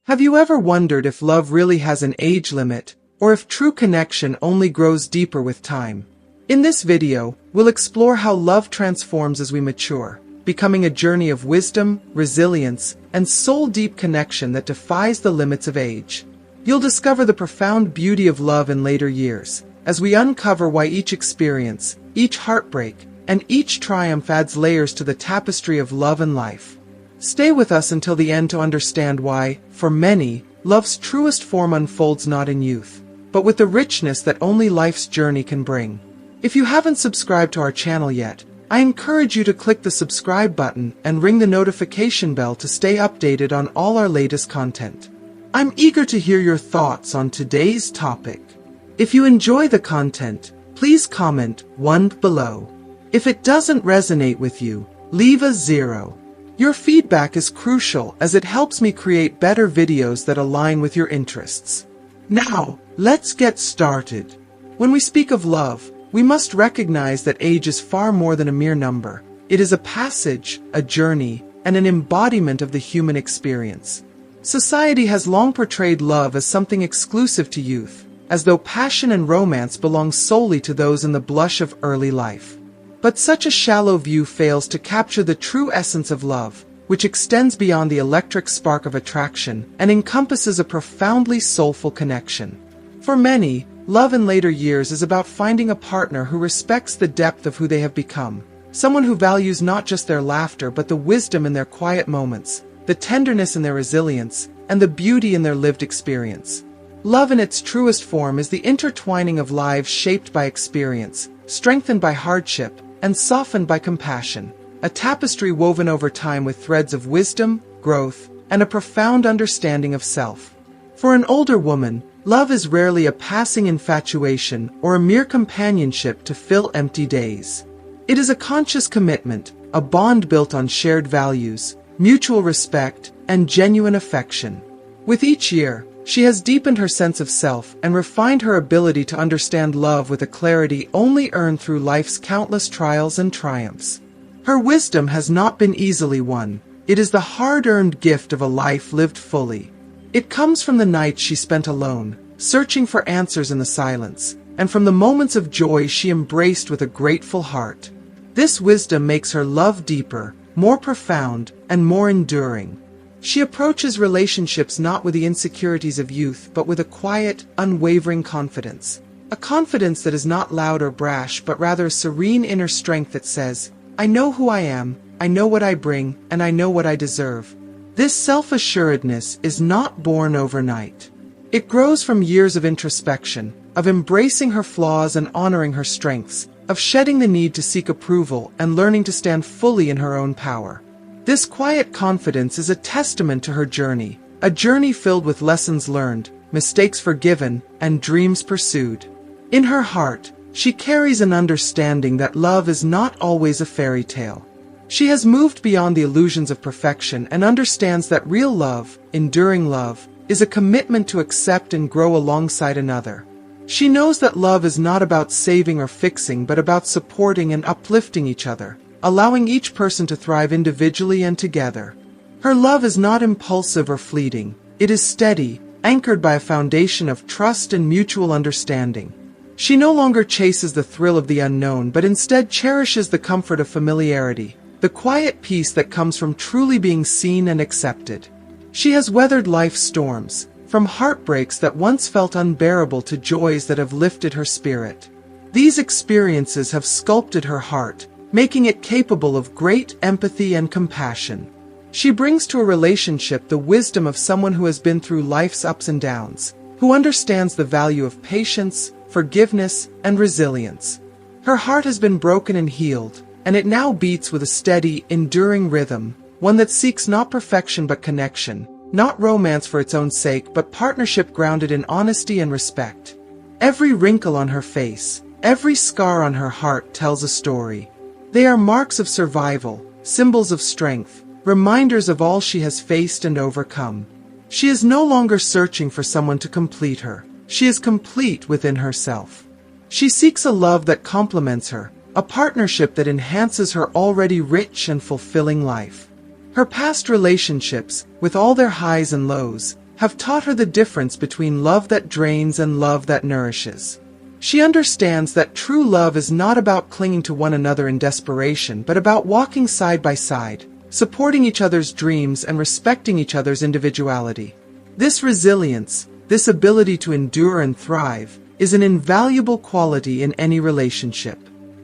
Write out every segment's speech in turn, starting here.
Have you ever wondered if love really has an age limit, or if true connection only grows deeper with time? In this video, we'll explore how love transforms as we mature, becoming a journey of wisdom, resilience, and soul-deep connection that defies the limits of age. You'll discover the profound beauty of love in later years, as we uncover why each experience, each heartbreak, and each triumph adds layers to the tapestry of love and life. Stay with us until the end to understand why, for many, love's truest form unfolds not in youth, but with the richness that only life's journey can bring. If you haven't subscribed to our channel yet, I encourage you to click the subscribe button and ring the notification bell to stay updated on all our latest content. I'm eager to hear your thoughts on today's topic. If you enjoy the content, please comment 1 below. If it doesn't resonate with you, leave a 0. Your feedback is crucial as it helps me create better videos that align with your interests. Now, let's get started. When we speak of love, we must recognize that age is far more than a mere number. It is a passage, a journey, and an embodiment of the human experience. Society has long portrayed love as something exclusive to youth, as though passion and romance belong solely to those in the blush of early life. But such a shallow view fails to capture the true essence of love, which extends beyond the electric spark of attraction and encompasses a profoundly soulful connection. For many, love in later years is about finding a partner who respects the depth of who they have become, someone who values not just their laughter but the wisdom in their quiet moments, the tenderness in their resilience, and the beauty in their lived experience. Love in its truest form is the intertwining of lives shaped by experience, strengthened by hardship, and softened by compassion, a tapestry woven over time with threads of wisdom, growth, and a profound understanding of self. For an older woman, love is rarely a passing infatuation or a mere companionship to fill empty days. It is a conscious commitment, a bond built on shared values, mutual respect, and genuine affection. With each year, she has deepened her sense of self and refined her ability to understand love with a clarity only earned through life's countless trials and triumphs. Her wisdom has not been easily won. It is the hard-earned gift of a life lived fully. It comes from the nights she spent alone, searching for answers in the silence, and from the moments of joy she embraced with a grateful heart. This wisdom makes her love deeper, more profound, and more enduring. She approaches relationships not with the insecurities of youth but with a quiet, unwavering confidence. A confidence that is not loud or brash but rather a serene inner strength that says, "I know who I am, I know what I bring, and I know what I deserve." This self-assuredness is not born overnight. It grows from years of introspection, of embracing her flaws and honoring her strengths, of shedding the need to seek approval and learning to stand fully in her own power. This quiet confidence is a testament to her journey, a journey filled with lessons learned, mistakes forgiven, and dreams pursued. In her heart, she carries an understanding that love is not always a fairy tale. She has moved beyond the illusions of perfection and understands that real love, enduring love, is a commitment to accept and grow alongside another. She knows that love is not about saving or fixing but about supporting and uplifting each other, allowing each person to thrive individually and together. Her love is not impulsive or fleeting. It is steady, anchored by a foundation of trust and mutual understanding. She no longer chases the thrill of the unknown but instead cherishes the comfort of familiarity, the quiet peace that comes from truly being seen and accepted. She has weathered life's storms, from heartbreaks that once felt unbearable to joys that have lifted her spirit. These experiences have sculpted her heart, making it capable of great empathy and compassion. She brings to a relationship the wisdom of someone who has been through life's ups and downs, who understands the value of patience, forgiveness, and resilience. Her heart has been broken and healed, and it now beats with a steady, enduring rhythm, one that seeks not perfection but connection, not romance for its own sake but partnership grounded in honesty and respect. Every wrinkle on her face, every scar on her heart tells a story. They are marks of survival, symbols of strength, reminders of all she has faced and overcome. She is no longer searching for someone to complete her. She is complete within herself. She seeks a love that complements her, a partnership that enhances her already rich and fulfilling life. Her past relationships, with all their highs and lows, have taught her the difference between love that drains and love that nourishes. She understands that true love is not about clinging to one another in desperation, but about walking side by side, supporting each other's dreams and respecting each other's individuality. This resilience, this ability to endure and thrive, is an invaluable quality in any relationship.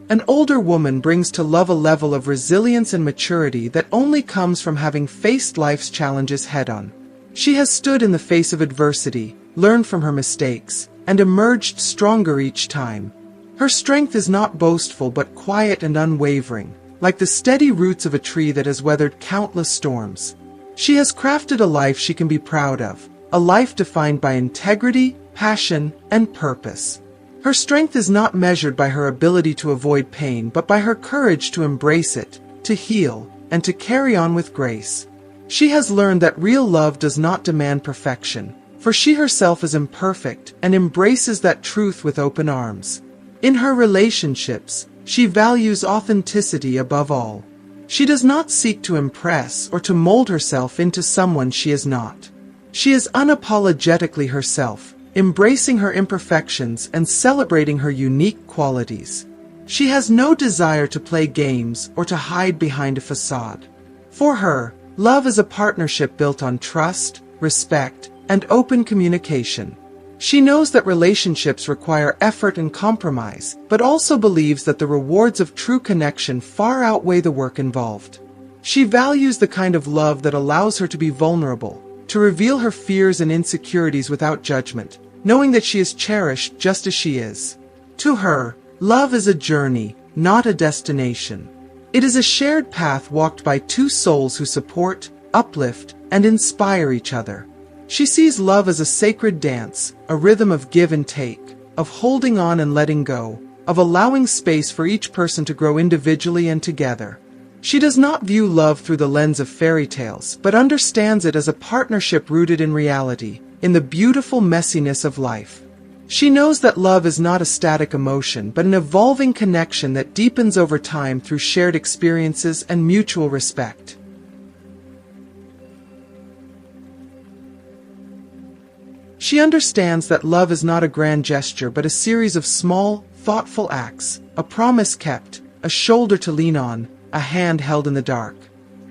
An older woman brings to love a level of resilience and maturity that only comes from having faced life's challenges head-on. She has stood in the face of adversity, learned from her mistakes, and emerged stronger each time. Her strength is not boastful but quiet and unwavering, like the steady roots of a tree that has weathered countless storms. She has crafted a life she can be proud of, a life defined by integrity, passion, and purpose. Her strength is not measured by her ability to avoid pain but by her courage to embrace it, to heal, and to carry on with grace. She has learned that real love does not demand perfection, for she herself is imperfect and embraces that truth with open arms. In her relationships, she values authenticity above all. She does not seek to impress or to mold herself into someone she is not. She is unapologetically herself, embracing her imperfections and celebrating her unique qualities. She has no desire to play games or to hide behind a facade. For her, love is a partnership built on trust, respect, and open communication. She knows that relationships require effort and compromise, but also believes that the rewards of true connection far outweigh the work involved. She values the kind of love that allows her to be vulnerable, to reveal her fears and insecurities without judgment, knowing that she is cherished just as she is. To her, love is a journey, not a destination. It is a shared path walked by two souls who support, uplift, and inspire each other. She sees love as a sacred dance, a rhythm of give and take, of holding on and letting go, of allowing space for each person to grow individually and together. She does not view love through the lens of fairy tales, but understands it as a partnership rooted in reality, in the beautiful messiness of life. She knows that love is not a static emotion, but an evolving connection that deepens over time through shared experiences and mutual respect. She understands that love is not a grand gesture but a series of small, thoughtful acts, a promise kept, a shoulder to lean on, a hand held in the dark.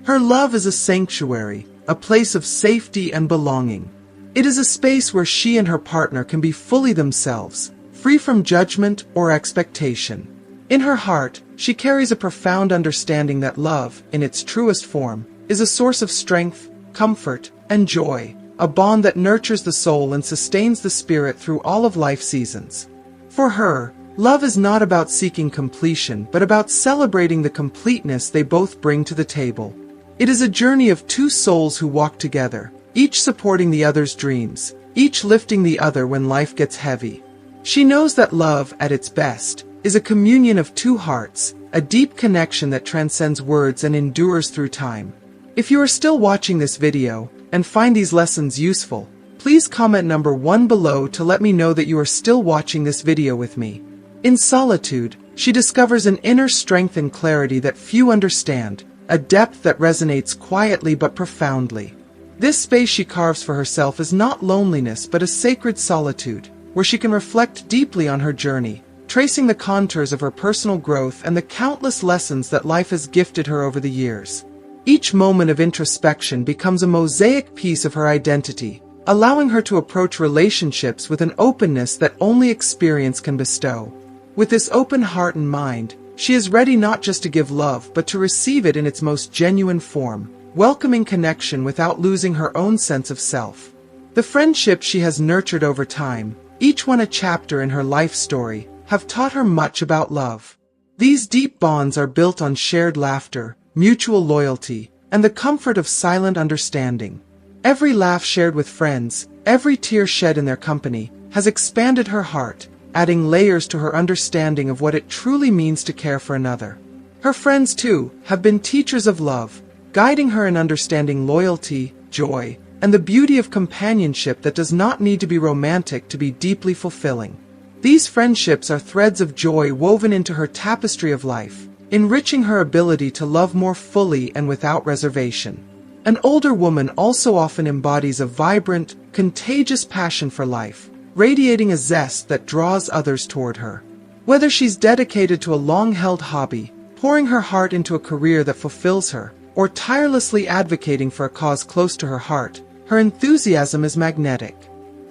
Her love is a sanctuary, a place of safety and belonging. It is a space where she and her partner can be fully themselves, free from judgment or expectation. In her heart, she carries a profound understanding that love, in its truest form, is a source of strength, comfort, and joy, a bond that nurtures the soul and sustains the spirit through all of life's seasons. For her, love is not about seeking completion, but about celebrating the completeness they both bring to the table. It is a journey of two souls who walk together, each supporting the other's dreams, each lifting the other when life gets heavy. She knows that love, at its best, is a communion of two hearts, a deep connection that transcends words and endures through time. If you are still watching this video, and find these lessons useful, please comment number 1 below to let me know that you are still watching this video with me. In solitude, she discovers an inner strength and clarity that few understand, a depth that resonates quietly but profoundly. This space she carves for herself is not loneliness but a sacred solitude, where she can reflect deeply on her journey, tracing the contours of her personal growth and the countless lessons that life has gifted her over the years. Each moment of introspection becomes a mosaic piece of her identity, allowing her to approach relationships with an openness that only experience can bestow. With this open heart and mind, she is ready not just to give love but to receive it in its most genuine form, welcoming connection without losing her own sense of self. The friendships she has nurtured over time, each one a chapter in her life story, have taught her much about love. These deep bonds are built on shared laughter, mutual loyalty, and the comfort of silent understanding. Every laugh shared with friends, every tear shed in their company, has expanded her heart, adding layers to her understanding of what it truly means to care for another. Her friends, too, have been teachers of love, guiding her in understanding loyalty, joy, and the beauty of companionship that does not need to be romantic to be deeply fulfilling. These friendships are threads of joy woven into her tapestry of life, enriching her ability to love more fully and without reservation. An older woman also often embodies a vibrant, contagious passion for life, radiating a zest that draws others toward her. Whether she's dedicated to a long-held hobby, pouring her heart into a career that fulfills her, or tirelessly advocating for a cause close to her heart, her enthusiasm is magnetic.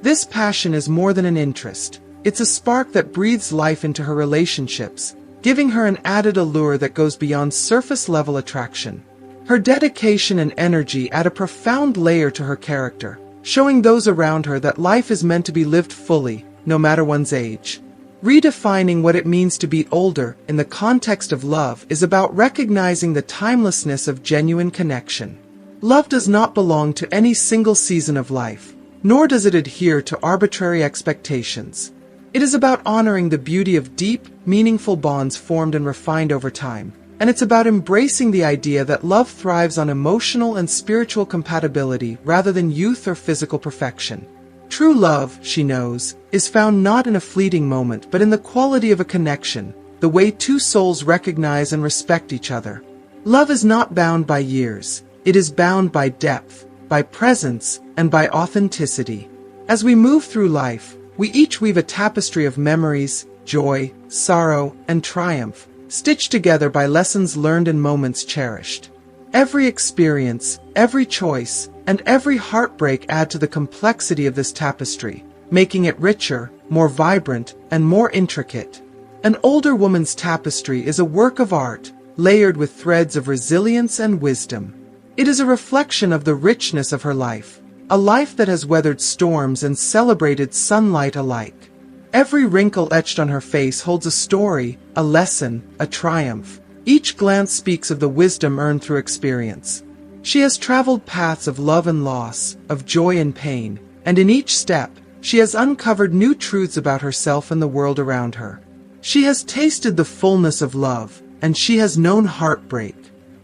This passion is more than an interest. It's a spark that breathes life into her relationships, giving her an added allure that goes beyond surface-level attraction. Her dedication and energy add a profound layer to her character, showing those around her that life is meant to be lived fully, no matter one's age. Redefining what it means to be older in the context of love is about recognizing the timelessness of genuine connection. Love does not belong to any single season of life, nor does it adhere to arbitrary expectations. It is about honoring the beauty of deep, meaningful bonds formed and refined over time, and it's about embracing the idea that love thrives on emotional and spiritual compatibility rather than youth or physical perfection. True love, she knows, is found not in a fleeting moment but in the quality of a connection, the way two souls recognize and respect each other. Love is not bound by years, it is bound by depth, by presence, and by authenticity. As we move through life, we each weave a tapestry of memories, joy, sorrow, and triumph, stitched together by lessons learned and moments cherished. Every experience, every choice, and every heartbreak add to the complexity of this tapestry, making it richer, more vibrant, and more intricate. An older woman's tapestry is a work of art, layered with threads of resilience and wisdom. It is a reflection of the richness of her life, a life that has weathered storms and celebrated sunlight alike. Every wrinkle etched on her face holds a story, a lesson, a triumph. Each glance speaks of the wisdom earned through experience. She has traveled paths of love and loss, of joy and pain, and in each step, she has uncovered new truths about herself and the world around her. She has tasted the fullness of love, and she has known heartbreak.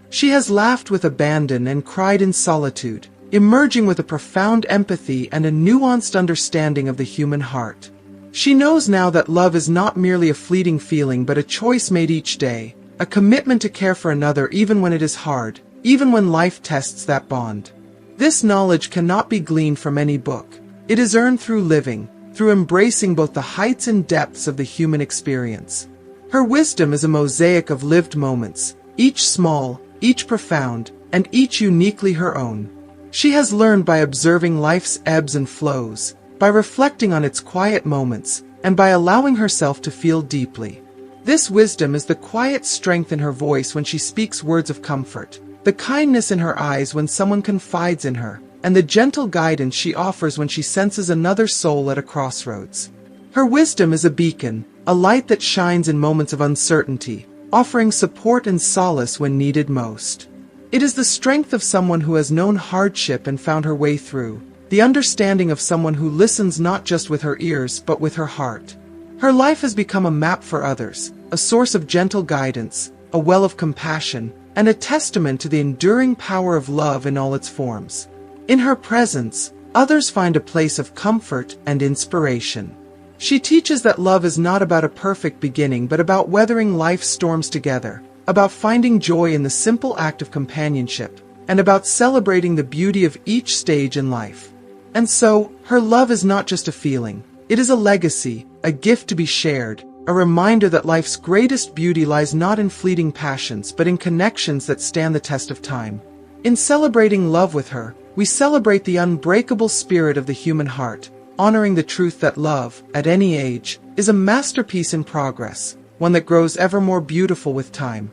She has laughed with abandon and cried in solitude, emerging with a profound empathy and a nuanced understanding of the human heart. She knows now that love is not merely a fleeting feeling but a choice made each day, a commitment to care for another even when it is hard, even when life tests that bond. This knowledge cannot be gleaned from any book. It is earned through living, through embracing both the heights and depths of the human experience. Her wisdom is a mosaic of lived moments, each small, each profound, and each uniquely her own. She has learned by observing life's ebbs and flows, by reflecting on its quiet moments, and by allowing herself to feel deeply. This wisdom is the quiet strength in her voice when she speaks words of comfort, the kindness in her eyes when someone confides in her, and the gentle guidance she offers when she senses another soul at a crossroads. Her wisdom is a beacon, a light that shines in moments of uncertainty, offering support and solace when needed most. It is the strength of someone who has known hardship and found her way through, the understanding of someone who listens not just with her ears but with her heart. Her life has become a map for others, a source of gentle guidance, a well of compassion, and a testament to the enduring power of love in all its forms. In her presence, others find a place of comfort and inspiration. She teaches that love is not about a perfect beginning but about weathering life's storms together, about finding joy in the simple act of companionship, and about celebrating the beauty of each stage in life. And so, her love is not just a feeling. It is a legacy, a gift to be shared, a reminder that life's greatest beauty lies not in fleeting passions but in connections that stand the test of time. In celebrating love with her, we celebrate the unbreakable spirit of the human heart, honoring the truth that love, at any age, is a masterpiece in progress, one that grows ever more beautiful with time.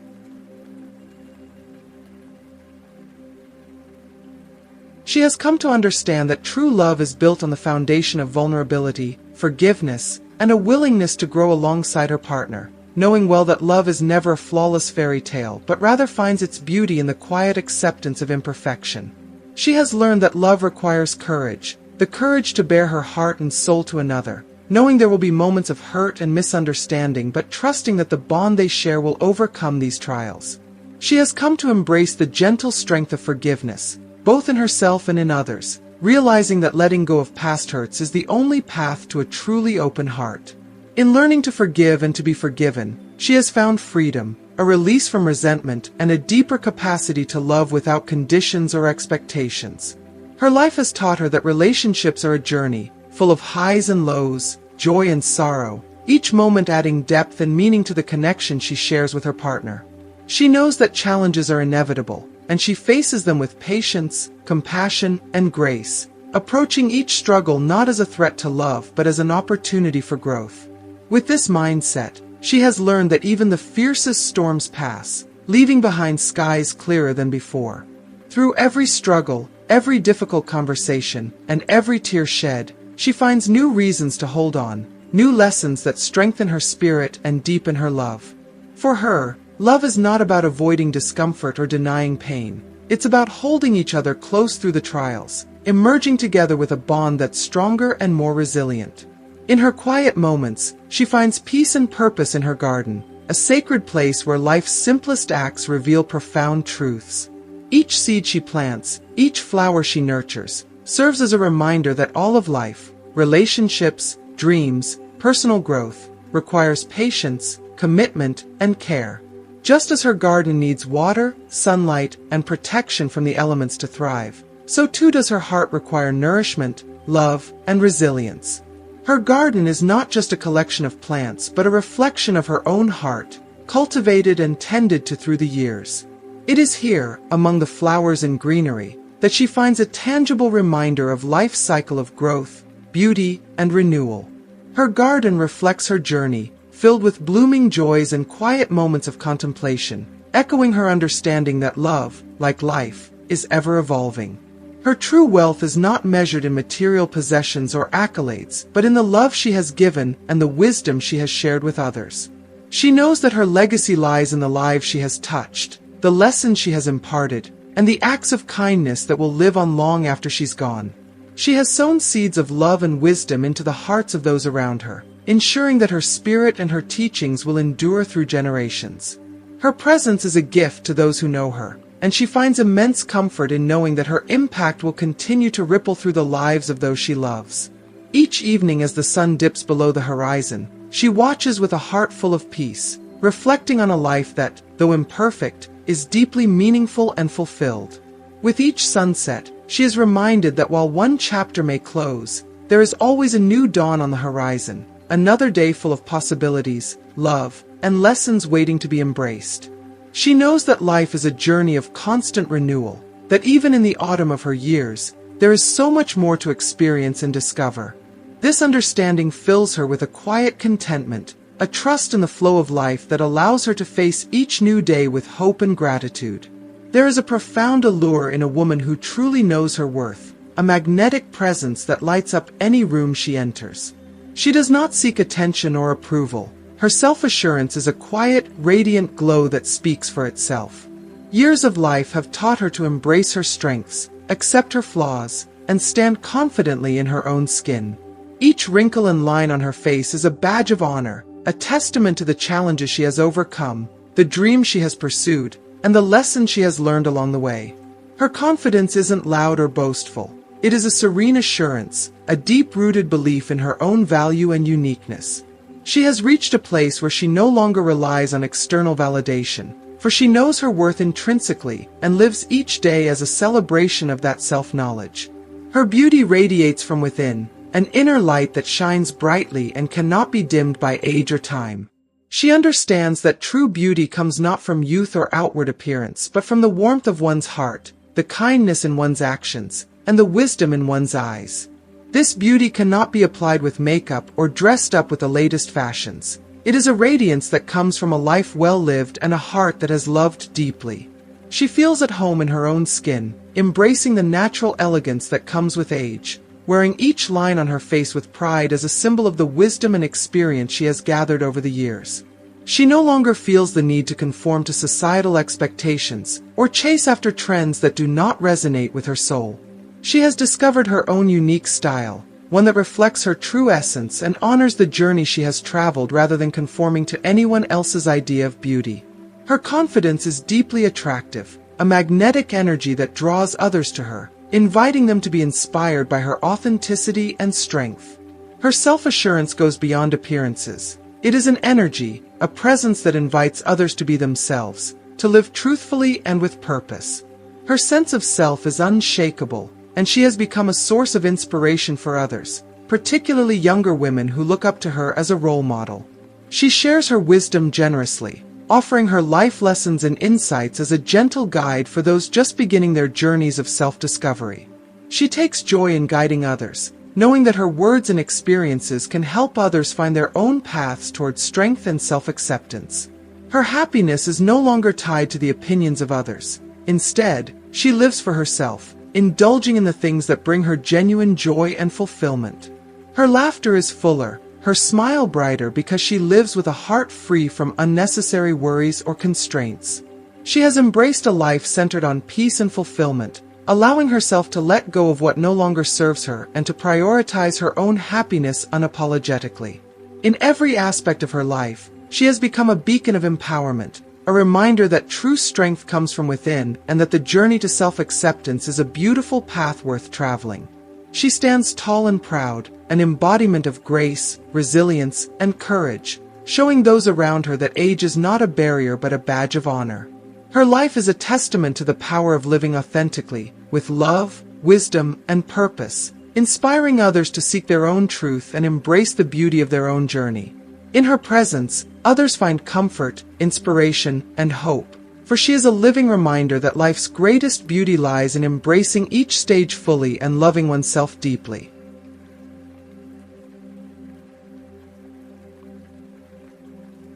She has come to understand that true love is built on the foundation of vulnerability, forgiveness, and a willingness to grow alongside her partner, knowing well that love is never a flawless fairy tale but rather finds its beauty in the quiet acceptance of imperfection. She has learned that love requires courage, the courage to bare her heart and soul to another, knowing there will be moments of hurt and misunderstanding but trusting that the bond they share will overcome these trials. She has come to embrace the gentle strength of forgiveness, both in herself and in others, realizing that letting go of past hurts is the only path to a truly open heart. In learning to forgive and to be forgiven, she has found freedom, a release from resentment, and a deeper capacity to love without conditions or expectations. Her life has taught her that relationships are a journey, full of highs and lows, joy and sorrow, each moment adding depth and meaning to the connection she shares with her partner. She knows that challenges are inevitable, and she faces them with patience, compassion, and grace, approaching each struggle not as a threat to love but as an opportunity for growth. With this mindset, she has learned that even the fiercest storms pass, leaving behind skies clearer than before. Through every struggle, every difficult conversation, and every tear shed, she finds new reasons to hold on, new lessons that strengthen her spirit and deepen her love. For her, love is not about avoiding discomfort or denying pain. It's about holding each other close through the trials, emerging together with a bond that's stronger and more resilient. In her quiet moments, she finds peace and purpose in her garden, a sacred place where life's simplest acts reveal profound truths. Each seed she plants, each flower she nurtures, serves as a reminder that all of life, relationships, dreams, personal growth, requires patience, commitment, and care. Just as her garden needs water, sunlight, and protection from the elements to thrive, so too does her heart require nourishment, love, and resilience. Her garden is not just a collection of plants, but a reflection of her own heart, cultivated and tended to through the years. It is here, among the flowers and greenery, that she finds a tangible reminder of life's cycle of growth, beauty, and renewal. Her garden reflects her journey, filled with blooming joys and quiet moments of contemplation, echoing her understanding that love, like life, is ever evolving. Her true wealth is not measured in material possessions or accolades, but in the love she has given and the wisdom she has shared with others. She knows that her legacy lies in the lives she has touched, the lessons she has imparted, and the acts of kindness that will live on long after she's gone. She has sown seeds of love and wisdom into the hearts of those around her, ensuring that her spirit and her teachings will endure through generations. Her presence is a gift to those who know her, and she finds immense comfort in knowing that her impact will continue to ripple through the lives of those she loves. Each evening as the sun dips below the horizon, she watches with a heart full of peace, reflecting on a life that, though imperfect, is deeply meaningful and fulfilled. With each sunset, she is reminded that while one chapter may close, there is always a new dawn on the horizon, another day full of possibilities, love, and lessons waiting to be embraced. She knows that life is a journey of constant renewal, that even in the autumn of her years, there is so much more to experience and discover. This understanding fills her with a quiet contentment, a trust in the flow of life that allows her to face each new day with hope and gratitude. There is a profound allure in a woman who truly knows her worth, a magnetic presence that lights up any room she enters. She does not seek attention or approval. Her self-assurance is a quiet, radiant glow that speaks for itself. Years of life have taught her to embrace her strengths, accept her flaws, and stand confidently in her own skin. Each wrinkle and line on her face is a badge of honor, a testament to the challenges she has overcome, the dreams she has pursued, and the lessons she has learned along the way. Her confidence isn't loud or boastful. It is a serene assurance, a deep-rooted belief in her own value and uniqueness. She has reached a place where she no longer relies on external validation, for she knows her worth intrinsically and lives each day as a celebration of that self-knowledge. Her beauty radiates from within, an inner light that shines brightly and cannot be dimmed by age or time. She understands that true beauty comes not from youth or outward appearance, but from the warmth of one's heart, the kindness in one's actions, and the wisdom in one's eyes. This beauty cannot be applied with makeup or dressed up with the latest fashions. It is a radiance that comes from a life well lived and a heart that has loved deeply. She feels at home in her own skin, embracing the natural elegance that comes with age, wearing each line on her face with pride as a symbol of the wisdom and experience she has gathered over the years. She no longer feels the need to conform to societal expectations or chase after trends that do not resonate with her soul. She has discovered her own unique style, one that reflects her true essence and honors the journey she has traveled rather than conforming to anyone else's idea of beauty. Her confidence is deeply attractive, a magnetic energy that draws others to her, inviting them to be inspired by her authenticity and strength. Her self-assurance goes beyond appearances. It is an energy, a presence that invites others to be themselves, to live truthfully and with purpose. Her sense of self is unshakable, and she has become a source of inspiration for others, particularly younger women who look up to her as a role model. She shares her wisdom generously, offering her life lessons and insights as a gentle guide for those just beginning their journeys of self-discovery. She takes joy in guiding others, knowing that her words and experiences can help others find their own paths toward strength and self-acceptance. Her happiness is no longer tied to the opinions of others. Instead, she lives for herself, indulging in the things that bring her genuine joy and fulfillment. Her laughter is fuller, her smile brighter because she lives with a heart free from unnecessary worries or constraints. She has embraced a life centered on peace and fulfillment, allowing herself to let go of what no longer serves her and to prioritize her own happiness unapologetically. In every aspect of her life, she has become a beacon of empowerment, a reminder that true strength comes from within and that the journey to self-acceptance is a beautiful path worth traveling. She stands tall and proud, an embodiment of grace, resilience, and courage, showing those around her that age is not a barrier but a badge of honor. Her life is a testament to the power of living authentically, with love, wisdom, and purpose, inspiring others to seek their own truth and embrace the beauty of their own journey. In her presence, others find comfort, inspiration, and hope, for she is a living reminder that life's greatest beauty lies in embracing each stage fully and loving oneself deeply.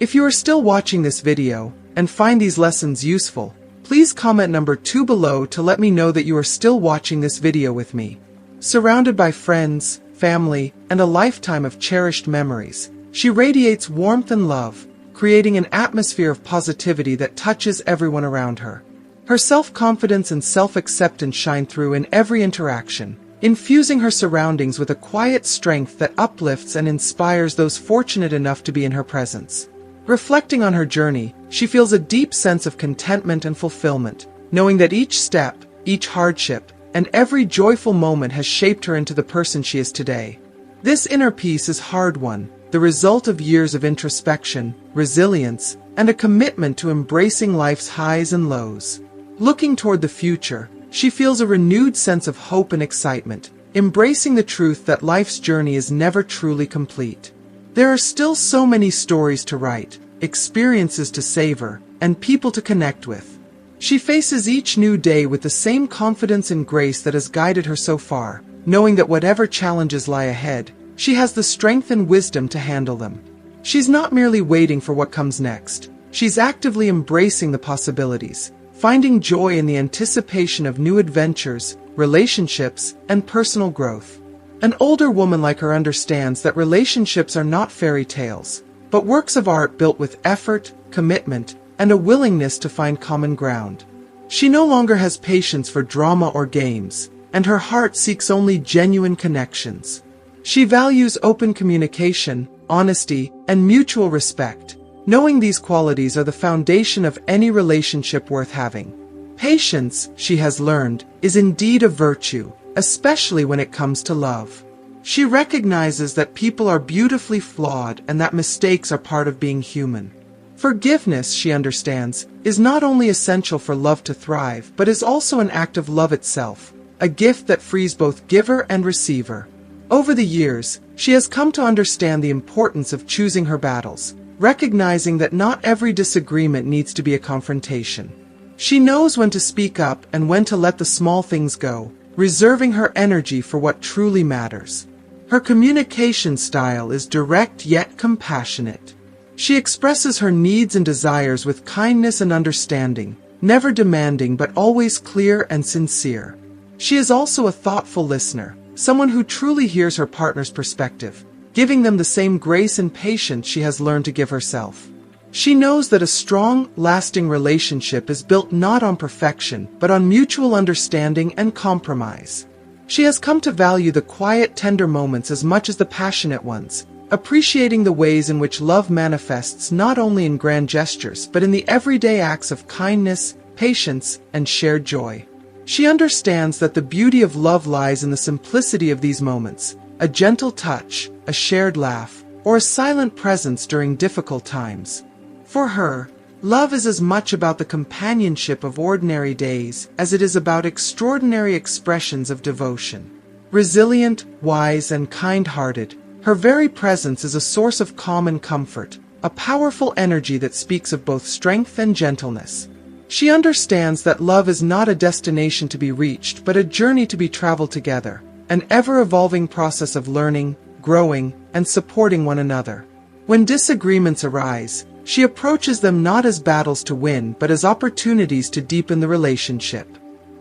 If you are still watching this video and find these lessons useful, please comment number 2 below to let me know that you are still watching this video with me. Surrounded by friends, family, and a lifetime of cherished memories, she radiates warmth and love, creating an atmosphere of positivity that touches everyone around her. Her self-confidence and self-acceptance shine through in every interaction, infusing her surroundings with a quiet strength that uplifts and inspires those fortunate enough to be in her presence. Reflecting on her journey, she feels a deep sense of contentment and fulfillment, knowing that each step, each hardship, and every joyful moment has shaped her into the person she is today. This inner peace is hard-won, the result of years of introspection, resilience, and a commitment to embracing life's highs and lows. Looking toward the future, she feels a renewed sense of hope and excitement, embracing the truth that life's journey is never truly complete. There are still so many stories to write, experiences to savor, and people to connect with. She faces each new day with the same confidence and grace that has guided her so far, knowing that whatever challenges lie ahead, she has the strength and wisdom to handle them. She's not merely waiting for what comes next. She's actively embracing the possibilities, finding joy in the anticipation of new adventures, relationships, and personal growth. An older woman like her understands that relationships are not fairy tales, but works of art built with effort, commitment, and a willingness to find common ground. She no longer has patience for drama or games, and her heart seeks only genuine connections. She values open communication, honesty, and mutual respect, knowing these qualities are the foundation of any relationship worth having. Patience, she has learned, is indeed a virtue, especially when it comes to love. She recognizes that people are beautifully flawed and that mistakes are part of being human. Forgiveness, she understands, is not only essential for love to thrive, but is also an act of love itself, a gift that frees both giver and receiver. Over the years, she has come to understand the importance of choosing her battles, recognizing that not every disagreement needs to be a confrontation. She knows when to speak up and when to let the small things go, reserving her energy for what truly matters. Her communication style is direct yet compassionate. She expresses her needs and desires with kindness and understanding, never demanding but always clear and sincere. She is also a thoughtful listener, someone who truly hears her partner's perspective, giving them the same grace and patience she has learned to give herself. She knows that a strong, lasting relationship is built not on perfection, but on mutual understanding and compromise. She has come to value the quiet, tender moments as much as the passionate ones, appreciating the ways in which love manifests not only in grand gestures but in the everyday acts of kindness, patience, and shared joy. She understands that the beauty of love lies in the simplicity of these moments, a gentle touch, a shared laugh, or a silent presence during difficult times. For her, Love is as much about the companionship of ordinary days as it is about extraordinary expressions of devotion. Resilient, wise, and kind-hearted, her very presence is a source of calm and comfort, a powerful energy that speaks of both strength and gentleness. She understands that love is not a destination to be reached but a journey to be traveled together, an ever-evolving process of learning, growing, and supporting one another. When disagreements arise, she approaches them not as battles to win but as opportunities to deepen the relationship.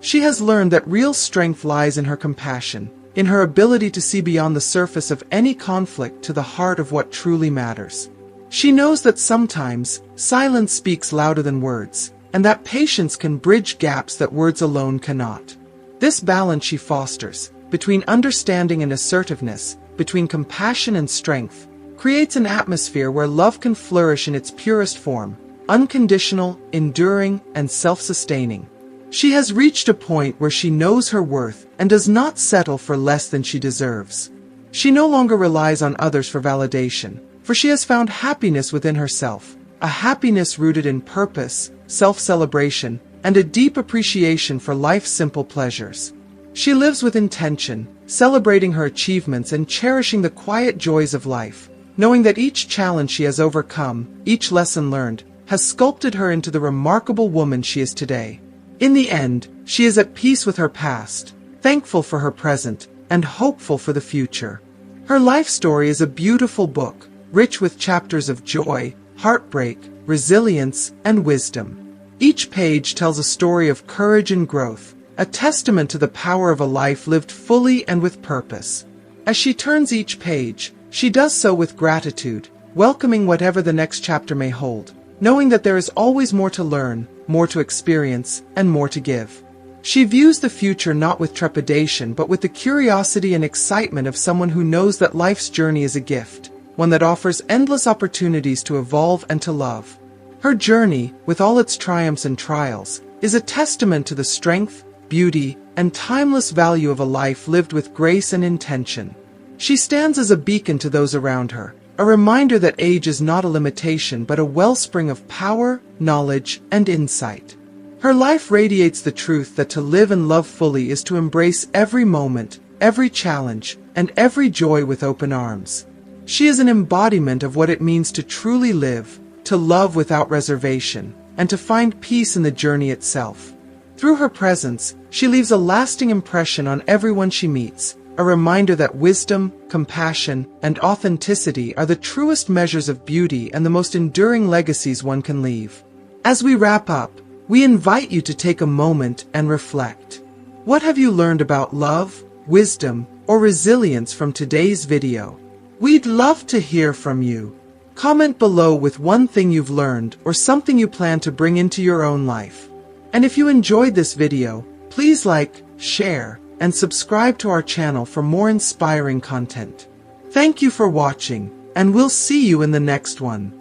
She has learned that real strength lies in her compassion, in her ability to see beyond the surface of any conflict to the heart of what truly matters. She knows that sometimes, silence speaks louder than words, and that patience can bridge gaps that words alone cannot. This balance she fosters, between understanding and assertiveness, between compassion and strength, creates an atmosphere where love can flourish in its purest form, unconditional, enduring, and self-sustaining. She has reached a point where she knows her worth and does not settle for less than she deserves. She no longer relies on others for validation, for she has found happiness within herself, a happiness rooted in purpose, self-celebration, and a deep appreciation for life's simple pleasures. She lives with intention, celebrating her achievements and cherishing the quiet joys of life, knowing that each challenge she has overcome, each lesson learned, has sculpted her into the remarkable woman she is today. In the end, she is at peace with her past, thankful for her present, and hopeful for the future. Her life story is a beautiful book, rich with chapters of joy, heartbreak, resilience, and wisdom. Each page tells a story of courage and growth, a testament to the power of a life lived fully and with purpose. As she turns each page, she does so with gratitude, welcoming whatever the next chapter may hold, knowing that there is always more to learn, more to experience, and more to give. She views the future not with trepidation but with the curiosity and excitement of someone who knows that life's journey is a gift, one that offers endless opportunities to evolve and to love. Her journey, with all its triumphs and trials, is a testament to the strength, beauty, and timeless value of a life lived with grace and intention. She stands as a beacon to those around her, a reminder that age is not a limitation but a wellspring of power, knowledge, and insight. Her life radiates the truth that to live and love fully is to embrace every moment, every challenge, and every joy with open arms. She is an embodiment of what it means to truly live, to love without reservation, and to find peace in the journey itself. Through her presence, she leaves a lasting impression on everyone she meets, a reminder that wisdom, compassion, and authenticity are the truest measures of beauty and the most enduring legacies one can leave. As we wrap up, we invite you to take a moment and reflect. What have you learned about love, wisdom, or resilience from today's video? We'd love to hear from you. Comment below with one thing you've learned or something you plan to bring into your own life. And if you enjoyed this video, please like, share, and subscribe to our channel for more inspiring content. Thank you for watching, and we'll see you in the next one.